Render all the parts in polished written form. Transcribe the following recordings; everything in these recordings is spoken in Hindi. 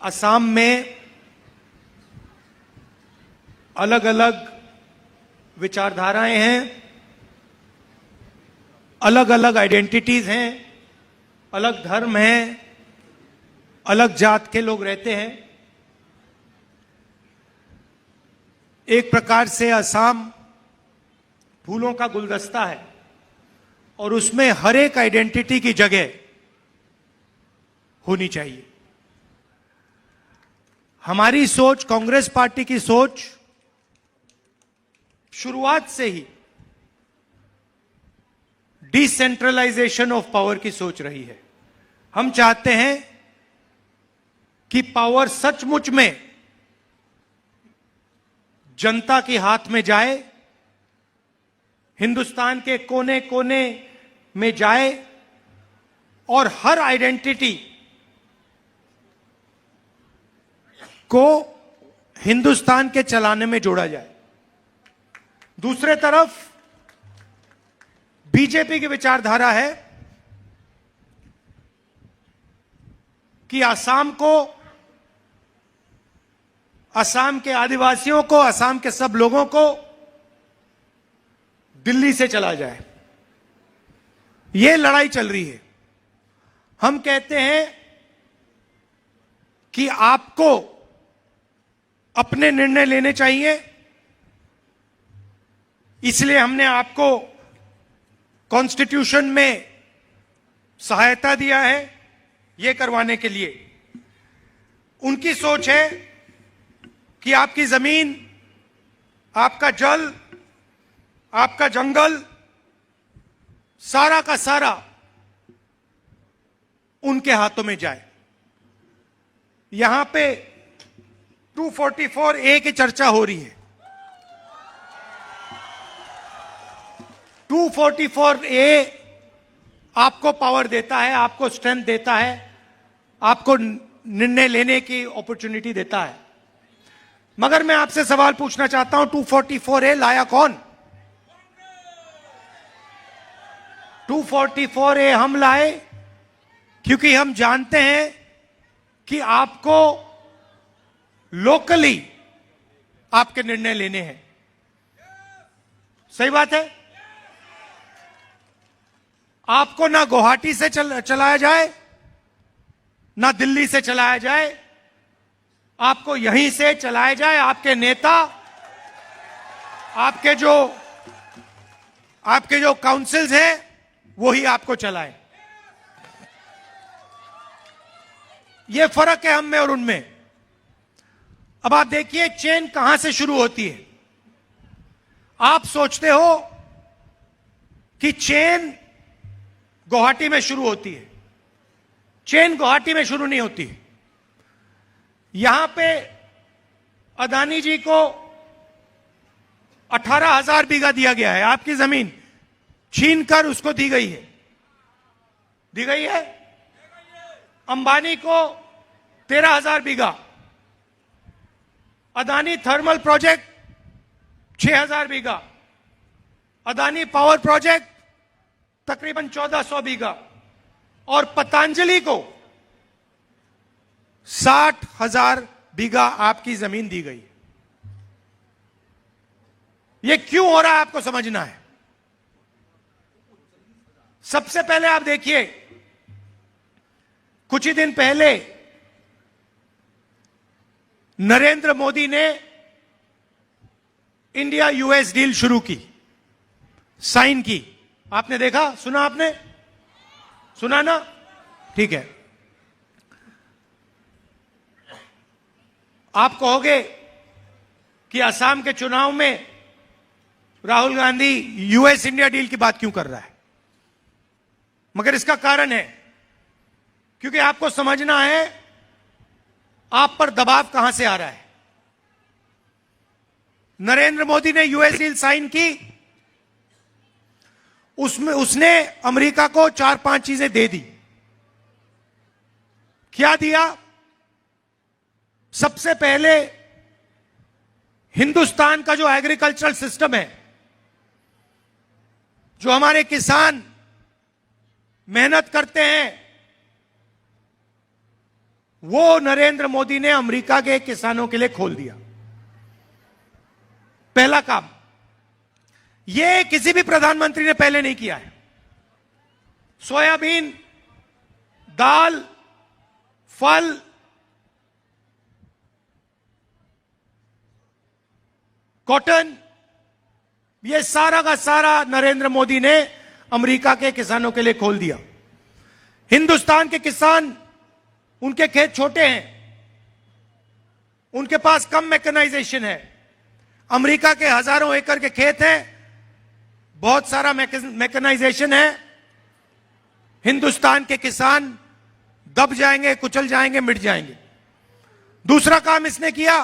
असम में अलग अलग विचारधाराएं हैं, अलग अलग आइडेंटिटीज हैं, अलग धर्म हैं, अलग जात के लोग रहते हैं। एक प्रकार से असम फूलों का गुलदस्ता है और उसमें हर एक आइडेंटिटी की जगह होनी चाहिए। हमारी सोच, कांग्रेस पार्टी की सोच शुरुआत से ही डिसेंट्रलाइजेशन ऑफ पावर की सोच रही है। हम चाहते हैं कि पावर सचमुच में जनता के हाथ में जाए, हिंदुस्तान के कोने कोने में जाए और हर आइडेंटिटी को हिंदुस्तान के चलाने में जोड़ा जाए। दूसरे तरफ बीजेपी की विचारधारा है कि असम को, असम के आदिवासियों को, असम के सब लोगों को दिल्ली से चला जाए। यह लड़ाई चल रही है। हम कहते हैं कि आपको अपने निर्णय लेने चाहिए, इसलिए हमने आपको कॉन्स्टिट्यूशन में सहायता दिया है यह करवाने के लिए। उनकी सोच है कि आपकी जमीन, आपका जल, आपका जंगल, सारा का सारा उनके हाथों में जाए। यहां पे 244A की चर्चा हो रही है। 244A आपको पावर देता है, आपको स्ट्रेंथ देता है, आपको निर्णय लेने की अपॉर्चुनिटी देता है। मगर मैं आपसे सवाल पूछना चाहता हूं, 244A लाया कौन? 244A हम लाए क्योंकि हम जानते हैं कि आपको लोकली आपके निर्णय लेने हैं। सही बात है? आपको ना गुवाहाटी से चलाया जाए, ना दिल्ली से चलाया जाए, आपको यहीं से चलाया जाए। आपके नेता, आपके जो काउंसिल्स हैं वही आपको चलाए। यह फर्क है हम में और उनमें। अब आप देखिए चेन कहां से शुरू होती है। आप सोचते हो कि चेन गुवाहाटी में शुरू होती है। चेन गुवाहाटी में शुरू नहीं होती। यहां पे अदानी जी को 18,000 बीघा दिया गया है। आपकी जमीन छीनकर उसको दी गई है। दी गई है। अंबानी को 13,000 बीघा। अदानी थर्मल प्रोजेक्ट 6,000 बीघा। अदानी पावर प्रोजेक्ट तकरीबन 1,400 बीघा। और पतंजलि को 60,000 बीघा आपकी जमीन दी गई। यह क्यों हो रहा है आपको समझना है। सबसे पहले आप देखिए, कुछ ही दिन पहले नरेंद्र मोदी ने इंडिया यूएस डील शुरू की, साइन की। आपने देखा, सुना? आपने सुना ना? ठीक है। आप कहोगे कि असम के चुनाव में Rahul Gandhi US India deal की बात क्यों कर रहा है? मगर इसका कारण है क्योंकि आपको समझना है आप पर दबाव कहां से आ रहा है। नरेंद्र मोदी ने यूएस डील साइन की, उसमें उसने अमेरिका को 4-5 चीजें दे दी। क्या दिया? सबसे पहले हिंदुस्तान का जो एग्रीकल्चरल सिस्टम है, जो हमारे किसान, मेहनत करते हैं, वो नरेंद्र मोदी ने अमेरिका के किसानों के लिए खोल दिया। पहला काम, यह किसी भी प्रधानमंत्री ने पहले नहीं किया है। सोयाबीन, दाल, फल, कॉटन, यह सारा का सारा नरेंद्र मोदी ने अमेरिका के किसानों के लिए खोल दिया। हिंदुस्तान के किसान, उनके खेत छोटे हैं, उनके पास कम मैकेनाइजेशन है। अमेरिका के हजारों एकड़ के खेत हैं, बहुत सारा मैकेनाइजेशन है। हिंदुस्तान के किसान दब जाएंगे, कुचल जाएंगे, मिट जाएंगे। दूसरा काम इसने किया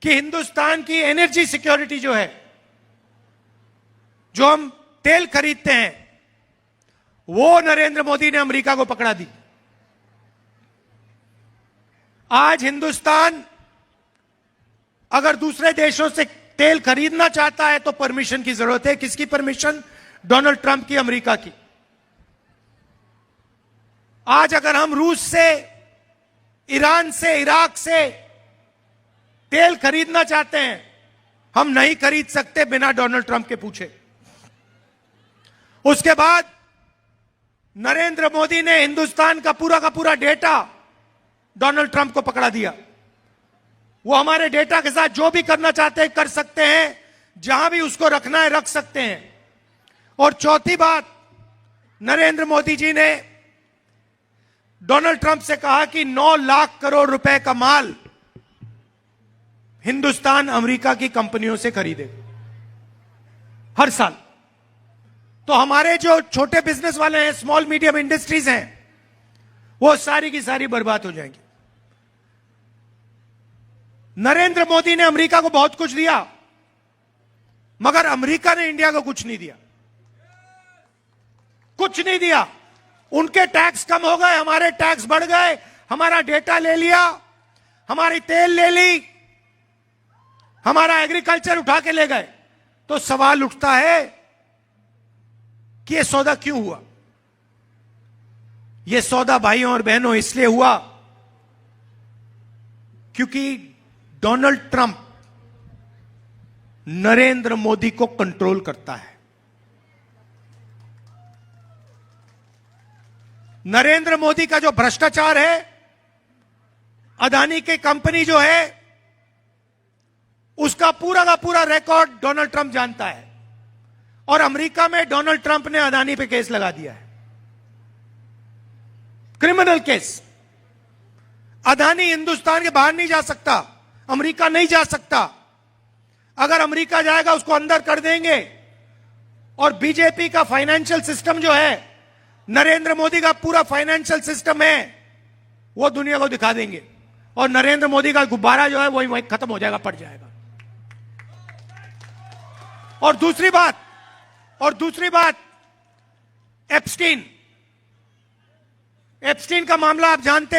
कि हिंदुस्तान की एनर्जी सिक्योरिटी जो है, जो हम तेल खरीदते हैं, वो नरेंद्र मोदी ने अमेरिका को पकड़ा दी। आज हिंदुस्तान अगर दूसरे देशों से तेल खरीदना चाहता है तो परमिशन की जरूरत है। किसकी परमिशन? डोनाल्ड ट्रंप की, अमेरिका की। आज अगर हम रूस से, ईरान से, इराक से तेल खरीदना चाहते हैं, हम नहीं खरीद सकते बिना डोनाल्ड ट्रंप के पूछे। उसके बाद नरेंद्र मोदी ने हिंदुस्तान का पूरा डेटा डोनाल्ड ट्रंप को पकड़ा दिया। वो हमारे डेटा के साथ जो भी करना चाहते हैं कर सकते हैं, जहां भी उसको रखना है रख सकते हैं। और चौथी बात, नरेंद्र मोदी जी ने डोनाल्ड ट्रंप से कहा कि 9 लाख करोड़ रुपए का माल हिंदुस्तान अमेरिका की कंपनियों से खरीदे हर साल। तो हमारे जो छोटे बिजनेस वाले हैं, स्मॉल मीडियम इंडस्ट्रीज हैं, वो सारी की सारी बर्बाद हो जाएंगी। नरेंद्र मोदी ने अमेरिका को बहुत कुछ दिया, मगर अमेरिका ने इंडिया को कुछ नहीं दिया। कुछ नहीं दिया। उनके टैक्स कम हो गए, हमारे टैक्स बढ़ गए। हमारा डेटा ले लिया, हमारी तेल ले ली, हमारा एग्रीकल्चर उठा के ले गए। तो सवाल उठता है कि यह सौदा क्यों हुआ? यह सौदा भाइयों और बहनों इसलिए हुआ क्योंकि डोनाल्ड ट्रंप नरेंद्र मोदी को कंट्रोल करता है। नरेंद्र मोदी का जो भ्रष्टाचार है, अदानी की कंपनी जो है, उसका पूरा का पूरा रिकॉर्ड डोनाल्ड ट्रंप जानता है। और अमेरिका में डोनाल्ड ट्रंप ने अदानी पे केस लगा दिया है, क्रिमिनल केस। अदानी हिंदुस्तान के बाहर नहीं जा सकता, अमेरिका नहीं जा सकता। अगर अमेरिका जाएगा उसको अंदर कर देंगे। और बीजेपी का फाइनेंशियल सिस्टम जो है, नरेंद्र मोदी का पूरा फाइनेंशियल सिस्टम है, वो दुनिया को दिखा देंगे। और नरेंद्र मोदी का गुब्बारा जो है वही खत्म हो जाएगा, पड़ जाएगा। और दूसरी बात, एप्स्टीन का मामला आप जानते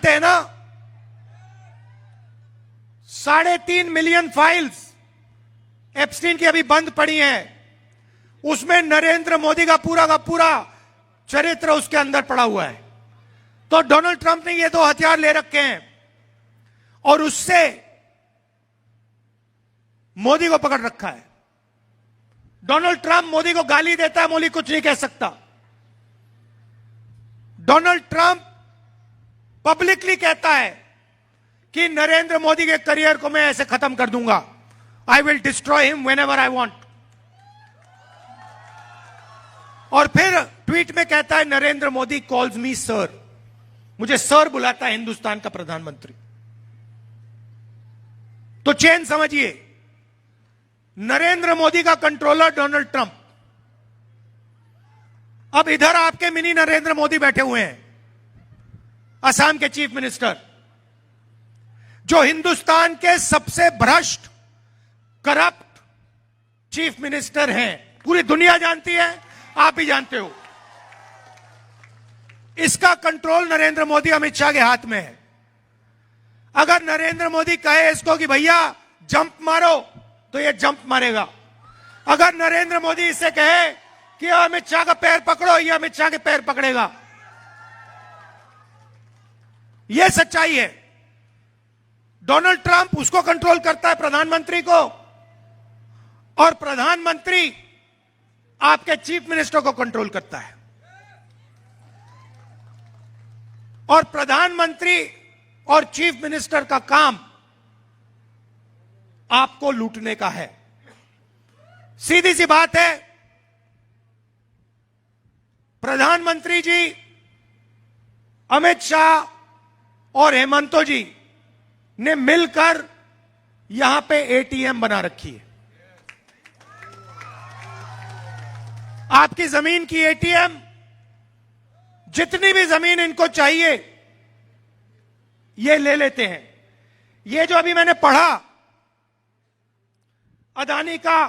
हैं ना? 3.5 मिलियन फाइल्स एप्स्टीन की अभी बंद पड़ी हैं। उसमें नरेंद्र मोदी का पूरा चरित्र उसके अंदर पड़ा हुआ है। तो डोनाल्ड ट्रंप ने ये 2 हथियार ले रखे हैं और उससे मोदी को पकड़ रखा है। डोनाल्ड ट्रंप मोदी को गाली देता है, मोदी कुछ नहीं कह सकता। डोनाल्ड ट्रंप पब्लिकली कहता है कि नरेंद्र मोदी के करियर को मैं ऐसे खत्म कर दूंगा, I will destroy him whenever I want. और फिर ट्वीट में कहता है, Narendra Modi calls me sir, मुझे सर बुलाता है हिंदुस्तान का प्रधानमंत्री। तो चेन समझिए, नरेंद्र मोदी का कंट्रोलर डोनाल्ड ट्रंप। अब इधर आपके मिनी नरेंद्र मोदी बैठे हुए हैं, असम के चीफ मिनिस्टर, जो हिंदुस्तान के सबसे भ्रष्ट, करप्ट चीफ मिनिस्टर हैं। पूरी दुनिया जानती है, आप भी जानते हो। इसका कंट्रोल नरेंद्र मोदी, अमित शाह के हाथ में है। अगर नरेंद्र मोदी कहे इसको कि भैया जंप मारो, तो ये जंप मारेगा। अगर नरेंद्र मोदी इसे कहे कि अमित शाह का पैर पकड़ो, ये अमित शाह के पैर पकड़ेगा। यह सच्चाई है। डोनाल्ड ट्रंप उसको कंट्रोल करता है, प्रधानमंत्री को, और प्रधानमंत्री आपके चीफ मिनिस्टर को कंट्रोल करता है। और प्रधानमंत्री और चीफ मिनिस्टर का काम आपको लूटने का है। सीधी सी बात है, प्रधानमंत्री जी, अमित शाह और हेमंतो जी ने मिलकर यहां पे एटीएम बना रखी है। आपकी जमीन की एटीएम, जितनी भी जमीन इनको चाहिए ये ले लेते हैं। ये जो अभी मैंने पढ़ा, अदानी का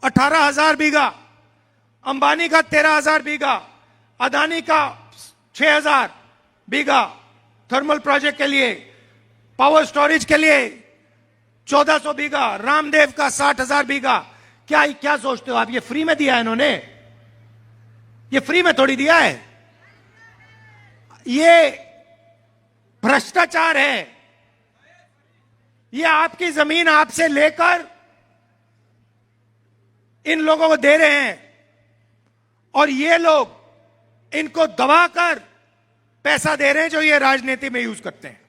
18,000 बीघा, अंबानी का 13,000 बीघा, अदानी का 6,000 बीघा थर्मल प्रोजेक्ट के लिए, पावर स्टोरेज के लिए 1,400 बीघा, रामदेव का 60,000 बीघा। क्या सोचते हो आप, ये फ्री में दिया है इन्होंने? ये फ्री में थोड़ी दिया है, ये भ्रष्टाचार है। ये आपकी जमीन आपसे लेकर इन लोगों को दे रहे हैं और ये लोग इनको दबाकर पैसा दे रहे हैं, जो ये राजनीति में यूज करते हैं।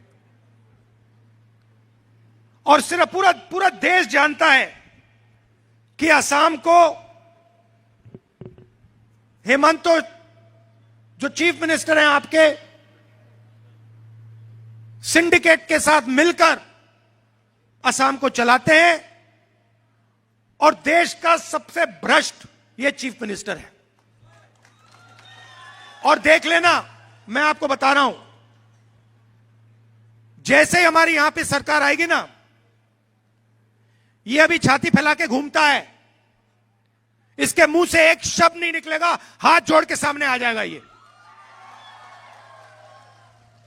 और सिर्फ पूरा देश जानता है कि असम को हेमंतो, जो चीफ मिनिस्टर हैं आपके, सिंडिकेट के साथ मिलकर असम को चलाते हैं और देश का सबसे भ्रष्ट ये चीफ मिनिस्टर है। और देख लेना, मैं आपको बता रहा हूं, जैसे ही हमारी यहां पे सरकार आएगी ना, ये अभी छाती फैला के घूमता है, इसके मुंह से एक शब्द नहीं निकलेगा, हाथ जोड़ के सामने आ जाएगा ये।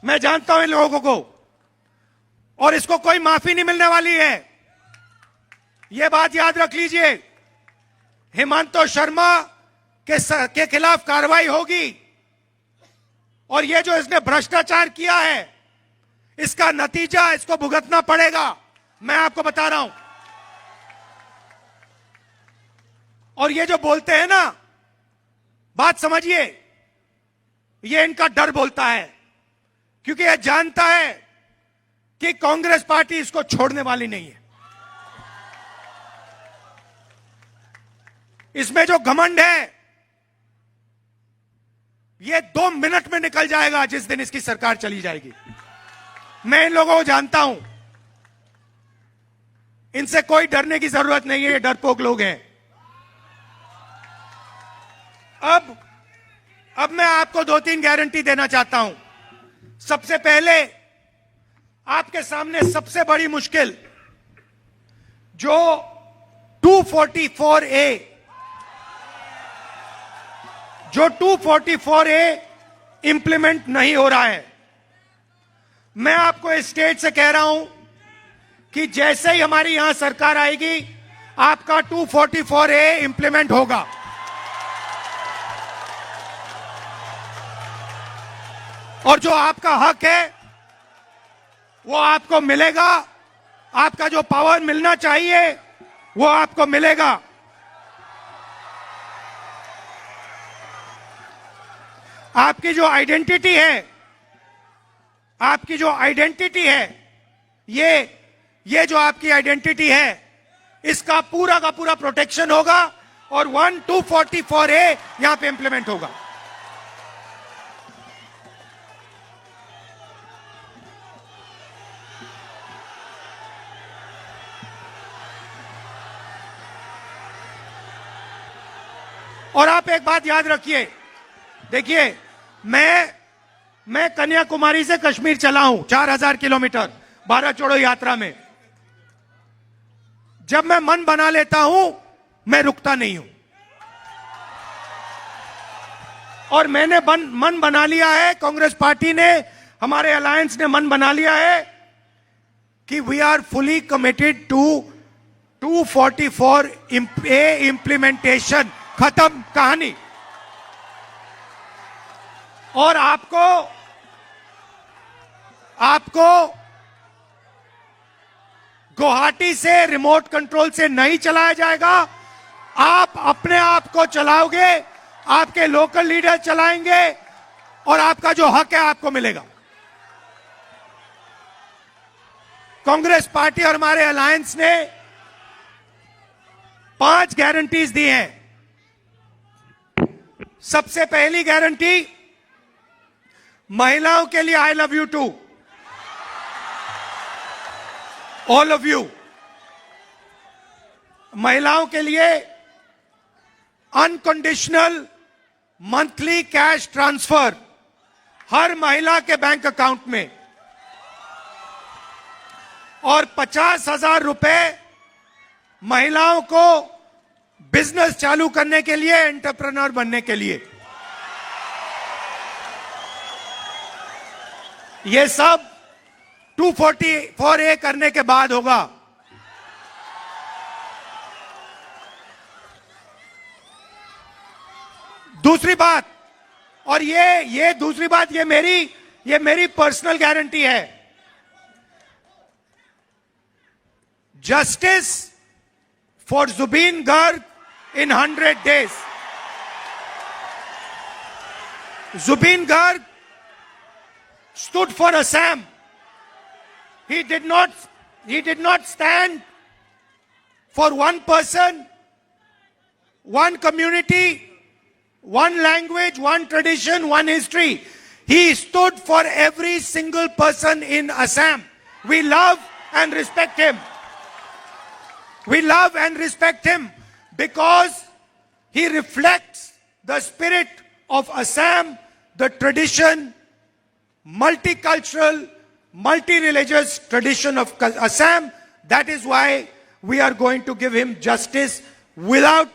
मैं जानता हूं इन लोगों को, और इसको कोई माफी नहीं मिलने वाली है। यह बात याद रख लीजिए, हेमंतो शर्मा के खिलाफ कार्रवाई होगी और ये जो इसने भ्रष्टाचार किया है, इसका नतीजा इसको भुगतना पड़ेगा, मैं आपको बता रहा हूं। और ये जो बोलते हैं ना, बात समझिए, ये इनका डर बोलता है, क्योंकि ये जानता है कि कांग्रेस पार्टी इसको छोड़ने वाली नहीं है। इसमें जो घमंड है, ये 2 मिनट में निकल जाएगा जिस दिन इसकी सरकार चली जाएगी। मैं इन लोगों को जानता हूं, इनसे कोई डरने की जरूरत नहीं है, ये डरपोक लोग हैं। अब मैं आपको 2-3 गारंटी देना चाहता हूं। सबसे पहले, आपके सामने सबसे बड़ी मुश्किल, जो 244A इंप्लीमेंट नहीं हो रहा है। मैं आपको इस स्टेट से कह रहा हूं कि जैसे ही हमारी यहां सरकार आएगी, आपका 244A इंप्लीमेंट होगा। और जो आपका हक है वो आपको मिलेगा, आपका जो पावर मिलना चाहिए वो आपको मिलेगा। आपकी जो आइडेंटिटी है, ये जो आपकी आइडेंटिटी है, इसका पूरा का पूरा प्रोटेक्शन होगा और 244A यहां पे इंप्लीमेंट होगा। और आप एक बात याद रखिए, देखिए, मैं कन्याकुमारी से कश्मीर चला हूं 4000 किलोमीटर भारत जोड़ो यात्रा में। जब मैं मन बना लेता हूं, मैं रुकता नहीं हूं। और मैंने मन बना लिया है, कांग्रेस पार्टी ने, हमारे अलायंस ने मन बना लिया है कि we are fully committed to 244A implementation. खत्म कहानी। और आपको गुवाहाटी से रिमोट कंट्रोल से नहीं चलाया जाएगा। आप अपने आप को चलाओगे, आपके लोकल लीडर चलाएंगे और आपका जो हक है आपको मिलेगा। कांग्रेस पार्टी और हमारे अलायंस ने 5 गारंटीज दी हैं। सबसे पहली गारंटी, महिलाओं के लिए I love you to all of you. महिलाओं के लिए अनकंडीशनल मंथली कैश ट्रांसफर हर महिला के बैंक अकाउंट में और 50,000 रुपए महिलाओं को बिजनेस चालू करने के लिए, एंटरप्रेन्योर बनने के लिए। यह सब 244A करने के बाद होगा। दूसरी बात, और ये दूसरी बात, ये मेरी पर्सनल गारंटी है। Justice for Zubeen Garg in 100 days. Zubeen Garg stood for Assam. He did not stand for one person, one community, one language, one tradition, one history. He stood for every single person in Assam. We love and respect him. We love and respect him because he reflects the spirit of Assam, the tradition, multicultural, multi-religious tradition of Assam. That is why we are going to give him justice without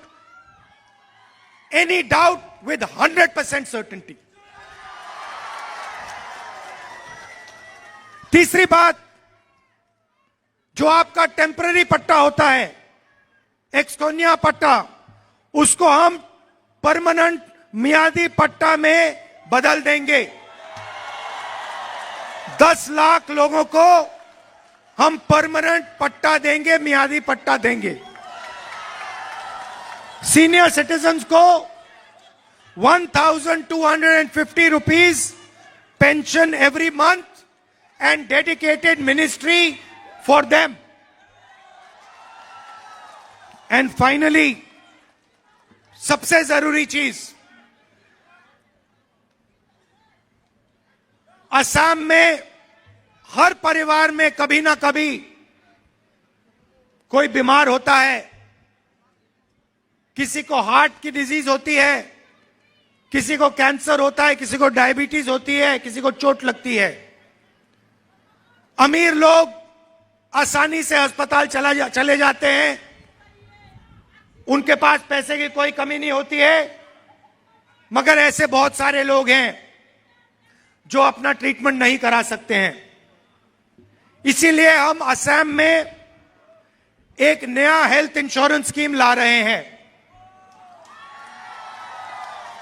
any doubt, with 100% certainty. तीसरी बात, जो आपका टेम्पररी पट्टा होता है, एक्सकोनिया पट्टा, उसको हम परमानेंट मियादी पट्टा में बदल देंगे। 10 लाख लोगों को हम परमानेंट पट्टा देंगे, मियादी पट्टा देंगे। सीनियर सिटीजन्स को 1,250 rupees pension every month and dedicated ministry for them. And finally, सबसे जरूरी चीज, असम में हर परिवार में कभी ना कभी कोई बीमार होता है। किसी को हार्ट की डिजीज होती है, किसी को कैंसर होता है, किसी को डायबिटीज होती है, किसी को चोट लगती है। अमीर लोग आसानी से अस्पताल चले जाते हैं, उनके पास पैसे की कोई कमी नहीं होती है। मगर ऐसे बहुत सारे लोग हैं जो अपना ट्रीटमेंट नहीं करा सकते हैं। इसीलिए हम असम में एक नया हेल्थ इंश्योरेंस स्कीम ला रहे हैं।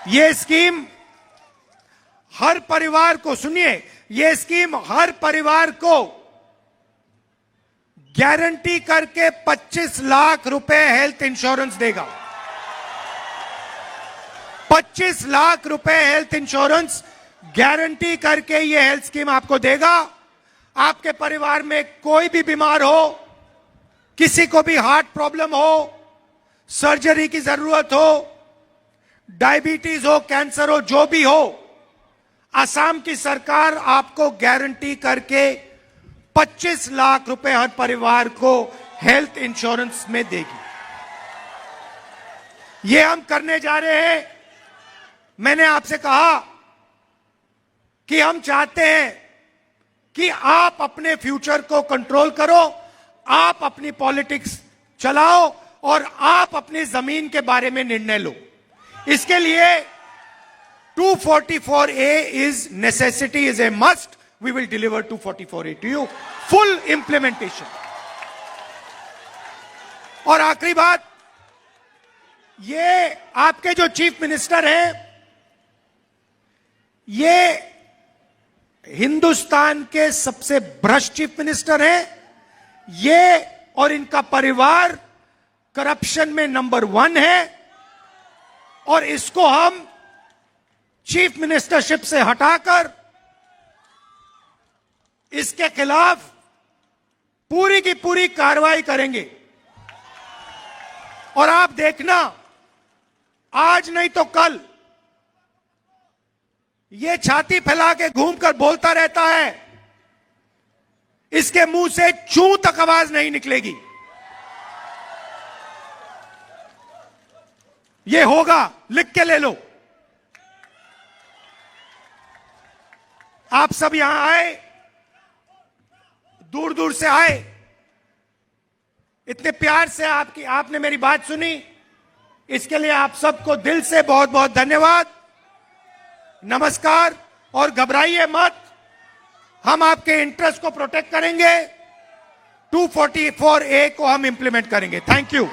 यह स्कीम हर परिवार को, सुनिए, यह स्कीम हर परिवार को गारंटी करके 25 लाख रुपए हेल्थ इंश्योरेंस देगा। 25 लाख रुपए हेल्थ इंश्योरेंस गारंटी करके यह हेल्थ स्कीम आपको देगा। आपके परिवार में कोई भी बीमार हो, किसी को भी हार्ट प्रॉब्लम हो, सर्जरी की जरूरत हो, डायबिटीज हो, कैंसर हो, जो भी हो, असम की सरकार आपको गारंटी करके 25 लाख रुपए हर परिवार को हेल्थ इंश्योरेंस में देगी। ये हम करने जा रहे हैं। मैंने आपसे कहा कि हम चाहते हैं कि आप अपने फ्यूचर को कंट्रोल करो, आप अपनी पॉलिटिक्स चलाओ और आप अपनी जमीन के बारे में निर्णय लो। इसके लिए 244A is necessity, is a must. We will deliver 244A to you. Full implementation. और आखिरी बात, ये आपके जो चीफ मिनिस्टर हैं, ये हिंदुस्तान के सबसे भ्रष्ट चीफ मिनिस्टर हैं ये, और इनका परिवार करप्शन में नंबर 1 है, और इसको हम चीफ मिनिस्टरशिप से हटाकर इसके खिलाफ पूरी की पूरी कार्रवाई करेंगे। और आप देखना, आज नहीं तो कल ये छाती फैला के घूमकर बोलता रहता है, इसके मुंह से चू तक आवाज नहीं निकलेगी। ये होगा, लिख के ले लो। आप सब यहां आए, दूर दूर से आए, इतने प्यार से आपने मेरी बात सुनी, इसके लिए आप सबको दिल से बहुत बहुत धन्यवाद, नमस्कार। और घबराइए मत, हम आपके इंटरेस्ट को प्रोटेक्ट करेंगे। 244A को हम इंप्लीमेंट करेंगे। Thank you.